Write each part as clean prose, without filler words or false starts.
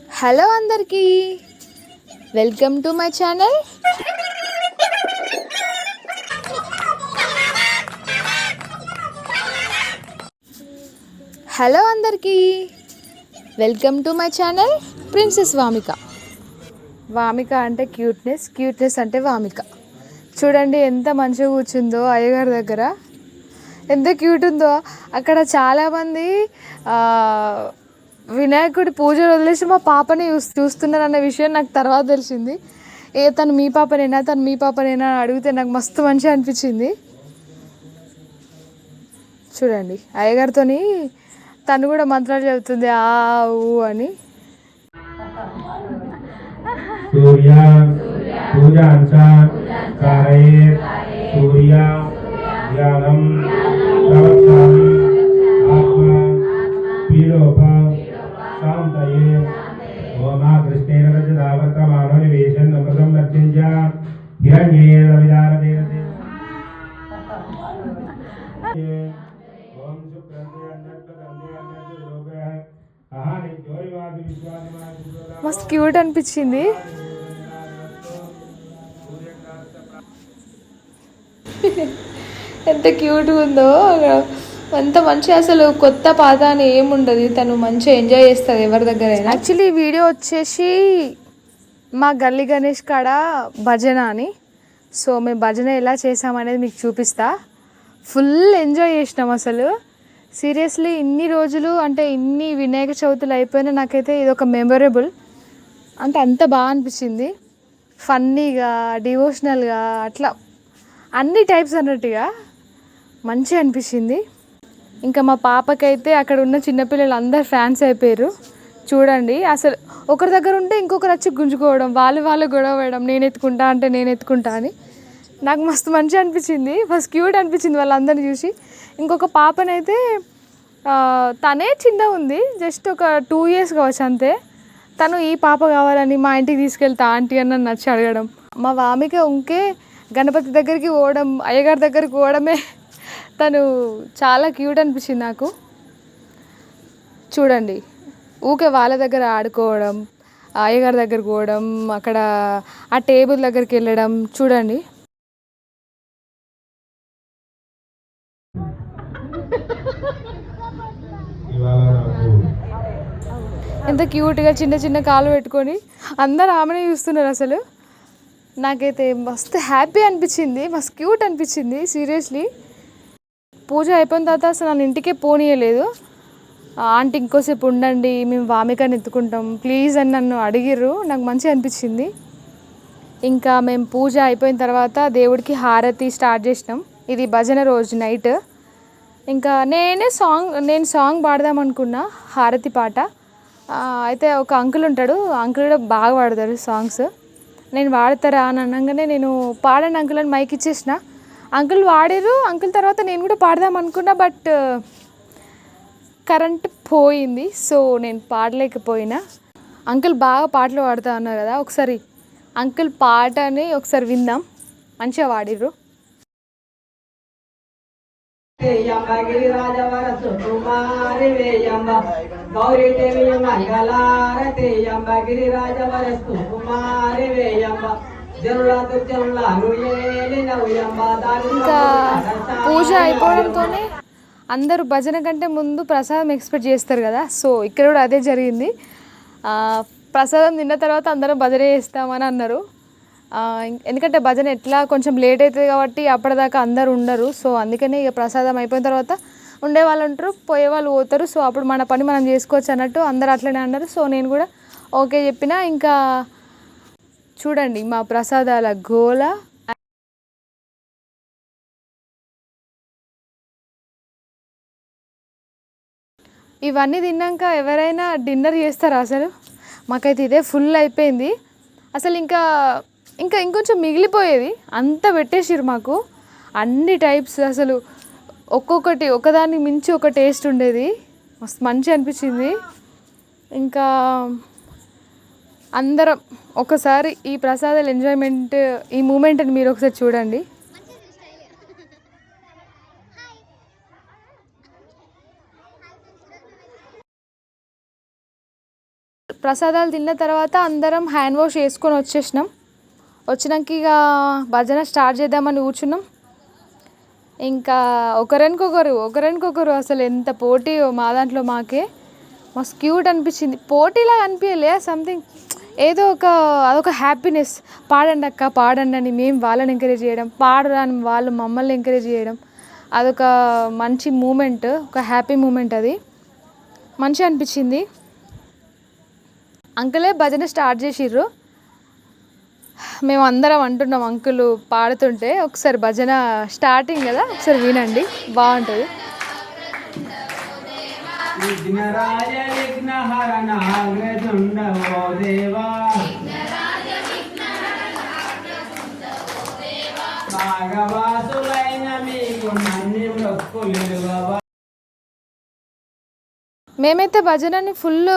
Hello అందరికీ, welcome to my channel. Hello అందరికీ, welcome to my channel princess Vamika. Vamika అంటే cuteness, cuteness అంటే వామిక. చూడండి ఎంత మంచిగా కూర్చుందో అయ్యగారి దగ్గర, ఎంత క్యూట్ ఉందో. అక్కడ చాలామంది వినాయకుడి పూజలు వదిలేసి మా పాపని చూస్తున్నారు అన్న విషయం నాకు తర్వాత తెలిసింది. తను మీ పాపనేనా అని అడిగితే నాకు మస్తు మంచిగా అనిపించింది. చూడండి అయ్యగారితోని తను కూడా మంత్రాలు చదువుతుంది ఆ ఊ అని. మస్తు క్యూట్ అనిపించింది. ఎంత క్యూట్గా ఉందో, అంత మంచి. అసలు కొత్త పాత అని ఏముండదు, తను మంచిగా ఎంజాయ్ చేస్తుంది ఎవరి దగ్గర. యాక్చువల్లీ ఈ వీడియో వచ్చేసి మా గల్లీ గణేష్ కాడ భజన అని. సో మేము భజన ఎలా చేసామనేది మీకు చూపిస్తా. ఫుల్ ఎంజాయ్ చేసినాం అసలు. సీరియస్లీ ఇన్ని రోజులు అంటే ఇన్ని వినాయక చవితులు అయిపోయినా నాకైతే ఇది ఒక మెమొరబుల్. అంటే అంత బాగా అనిపించింది. ఫన్నీగా, డివోషనల్గా, అట్లా అన్ని టైప్స్ అన్నట్టుగా మంచిగా అనిపించింది. ఇంకా మా పాపకైతే అక్కడ ఉన్న చిన్నపిల్లలు అందరు ఫ్యాన్స్ అయిపోయారు. చూడండి అసలు ఒకరి దగ్గర ఉంటే ఇంకొకరు వచ్చి గుంజుకోవడం, వాళ్ళు గొడవ వేయడం, నేను ఎత్తుకుంటా అని. నాకు మస్తు మంచిగా అనిపించింది. ఫస్ట్ క్యూట్ అనిపించింది వాళ్ళందరినీ చూసి. ఇంకొక పాపనైతే తనే చిన్న ఉంది, జస్ట్ ఒక 2 years కావచ్చు అంతే. తను ఈ పాప కావాలని మా ఇంటికి తీసుకెళ్తా ఆంటీ అని నన్ను వచ్చి అడగడం. మా వామిక ఉంకే గణపతి దగ్గరికి పోవడం, అయ్యగారి దగ్గరికి పోవడమే తను చాలా క్యూట్ అనిపించింది నాకు. చూడండి ఊకే వాళ్ళ దగ్గర ఆడుకోవడం, అయ్యగారి దగ్గరికి పోవడం, అక్కడ ఆ టేబుల్ దగ్గరికి వెళ్ళడం. చూడండి ఎంత క్యూట్గా చిన్న చిన్న కాలు పెట్టుకొని అందరు ఆమెనే చూస్తున్నారు. అసలు నాకైతే మస్తు హ్యాపీ అనిపించింది, మస్తు క్యూట్ అనిపించింది. సీరియస్లీ పూజ అయిపోయిన తర్వాత అసలు నన్ను ఇంటికే పోనీయలేదు. ఆంటీ ఇంకోసేపు ఉండండి, మేము వామికని ఎత్తుకుంటాం ప్లీజ్ అని నన్ను అడిగిర్రు. నాకు మంచిగా అనిపించింది. ఇంకా మేము పూజ అయిపోయిన తర్వాత దేవుడికి హారతి స్టార్ట్ చేసినాం. ఇది భజన రోజు నైట్. ఇంకా నేను సాంగ్ పాడదాం అనుకున్నా, హారతి పాట. అయితే ఒక అంకుల్ ఉంటాడు, అంకుల్ కూడా బాగా పాడతారు సాంగ్స్. నేను పాడతారా అని అనగానే నేను పాడండి అంకుల్ అని మైక్ ఇచ్చేసిన. అంకుల్ పాడారు. అంకుల్ తర్వాత నేను కూడా పాడదాం అనుకున్నా, బట్ కరెంట్ పోయింది, సో నేను పాడలేకపోయినా. అంకుల్ బాగా పాటలు పాడుతా అన్నారు కదా, ఒకసారి అంకుల్ పాటని ఒకసారి విందాం. మంచిగా పాడిర్రు. ఇంకా పూజ అయిపోవడంతోనే అందరూ భజన కంటే ముందు ప్రసాదం ఎక్స్పెక్ట్ చేస్తారు కదా, సో ఇక్కడ కూడా అదే జరిగింది. ప్రసాదం తిన్న తర్వాత అందరం భజన చేస్తామని అన్నారు. ఎందుకంటే భజన ఎట్లా కొంచెం లేట్ అవుతుంది కాబట్టి అప్పటిదాకా అందరు ఉండరు. సో అందుకనే ఇక ప్రసాదం అయిపోయిన తర్వాత ఉండేవాళ్ళు ఉంటారు, పోయేవాళ్ళు పోతారు. సో అప్పుడు మన పని మనం చేసుకోవచ్చు అన్నట్టు అందరు అట్లనే అన్నారు. సో నేను కూడా ఓకే చెప్పిన. ఇంకా చూడండి మా ప్రసాదాల గోల. ఇవన్నీ తిన్నాక ఎవరైనా డిన్నర్ చేస్తారా? అసలు మాకైతే ఇదే ఫుల్ అయిపోయింది. అసలు ఇంకొంచెం మిగిలిపోయేది, అంత పెట్టేసిర్రు మాకు అన్ని టైప్స్. అసలు ఒక్కొక్కటి ఒకదాన్ని మించి ఒక టేస్ట్ ఉండేది, మస్తు మంచి అనిపించింది. ఇంకా అందరం ఒకసారి ఈ ప్రసాదాల ఎంజాయ్మెంట్, ఈ మూమెంట్ని మీరు ఒకసారి చూడండి. ప్రసాదాలు తిన్న తర్వాత అందరం హ్యాండ్ వాష్ చేసుకొని వచ్చేసినాం. వచ్చినాక ఇక భజన స్టార్ట్ చేద్దామని కూర్చున్నాం. ఇంకా ఒకరికొకరు అసలు ఎంత పోటీ మా దాంట్లో మాకే మస్తు క్యూట్ అనిపించింది. పోటీలా అనిపించలే, సంథింగ్ ఏదో అదొక హ్యాపీనెస్. పాడండి అక్క పాడండి అని మేము వాళ్ళని ఎంకరేజ్ చేయడం, పాడరా అని వాళ్ళు మమ్మల్ని ఎంకరేజ్ చేయడం, అదొక మంచి మూమెంట్, ఒక హ్యాపీ మూమెంట్. అది మంచిగా అనిపించింది. అంకులే భజన స్టార్ట్ చేసిర్రు. మేము అందరం అంటున్నాం అంకులు పాడుతుంటే, ఒకసారి భజన స్టార్టింగ్ కదా ఒకసారి వినండి, బాగుంటుంది. మేమైతే భజనని ఫుల్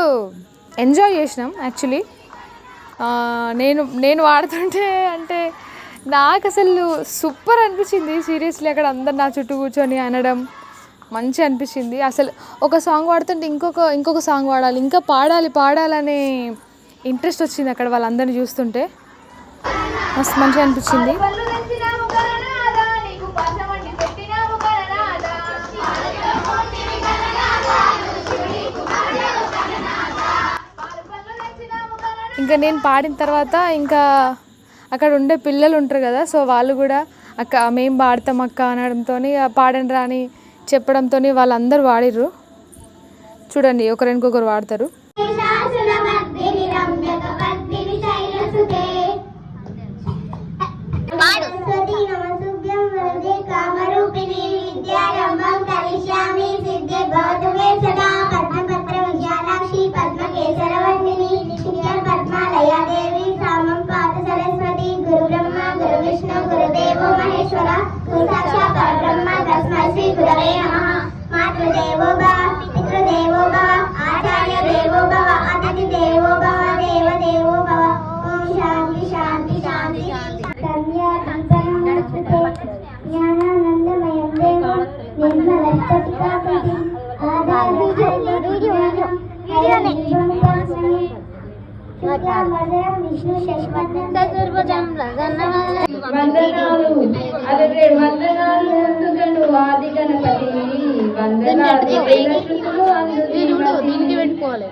ఎంజాయ్ చేసినాం. యాక్చువల్లీ నేను వాడుతుంటే అంటే నాకు అసలు సూపర్ అనిపించింది. సీరియస్లీ అక్కడ అందరు నా చుట్టూ కూర్చొని అనడం మంచిగా అనిపించింది. అసలు ఒక సాంగ్ పాడుతుంటే ఇంకొక సాంగ్ పాడాలి, ఇంకా పాడాలనే ఇంట్రెస్ట్ వచ్చింది అక్కడ వాళ్ళందరినీ చూస్తుంటే. మస్తు మంచిగా అనిపించింది. ఇంకా నేను పాడిన తర్వాత ఇంకా అక్కడ ఉండే పిల్లలు ఉంటారు కదా, సో వాళ్ళు కూడా అక్క మేము పాడతాం అక్క అనడంతో పాడండి రా అని చెప్పడంతో వాళ్ళందరూ వాడిర్రు. చూడండి ఒకరికొకరు వాడతారు. పెట్టుకోవాలి.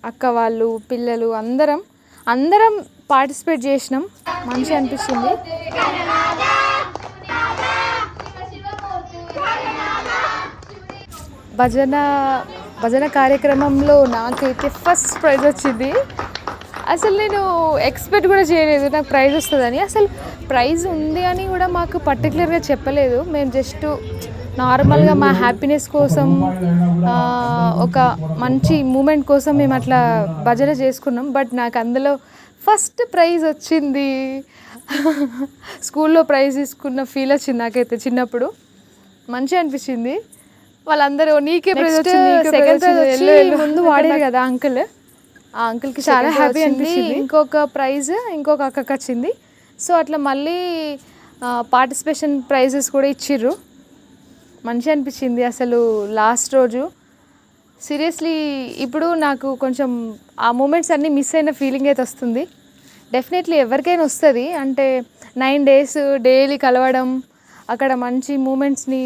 అక్క వాళ్ళు పిల్లలు అందరం పార్టిసిపేట్ చేసినాం. మంచిగా అనిపించింది. భజన కార్యక్రమంలో నాకైతే ఫస్ట్ ప్రైజ్ వచ్చింది. అసలు నేను ఎక్స్పెక్ట్ కూడా చేయలేదు నాకు ప్రైజ్ వస్తుందని. అసలు ప్రైజ్ ఉంది అని కూడా మాకు పర్టికులర్గా చెప్పలేదు. మేము జస్ట్ నార్మల్గా మా హ్యాపీనెస్ కోసం, ఒక మంచి మూమెంట్ కోసం మేము అట్లా భజన చేసుకున్నాం. బట్ నాకు అందులో ఫస్ట్ ప్రైజ్ వచ్చింది. స్కూల్లో ప్రైజ్ తీసుకున్న ఫీల్ వచ్చింది నాకైతే చిన్నప్పుడు. మంచిగా అనిపించింది. వాళ్ళందరూ నీకే ప్రైజ్ వచ్చింది, సెకండ్ ప్రైజ్ వచ్చి ముందు వాడారు కదా అంకుల్, ఆ అంకుల్కి చాలా హ్యాపీ అనిపించింది. ఇంకొక ప్రైజ్ ఇంకొక అక్కకి వచ్చింది. సో అట్లా మళ్ళీ పార్టిసిపేషన్ ప్రైజెస్ కూడా ఇచ్చిర్రు. మంచిగా అనిపించింది అసలు లాస్ట్ రోజు. సీరియస్లీ ఇప్పుడు నాకు కొంచెం ఆ మూమెంట్స్ అన్నీ మిస్ అయిన ఫీలింగ్ అయితే వస్తుంది. డెఫినెట్లీ ఎవరికైనా వస్తుంది. అంటే 9 days డైలీ కలవడం, అక్కడ మంచి మూమెంట్స్ని,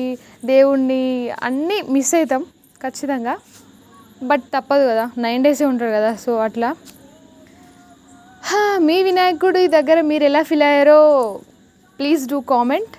దేవుణ్ణి అన్నీ మిస్ అవుతాం ఖచ్చితంగా. బట్ తప్పదు కదా, 9 days ఉంటారు కదా. సో అట్లా మీ వినాయకుడి దగ్గర మీరు ఎలా ఫీల్ అయ్యారో ప్లీజ్ డూ కామెంట్.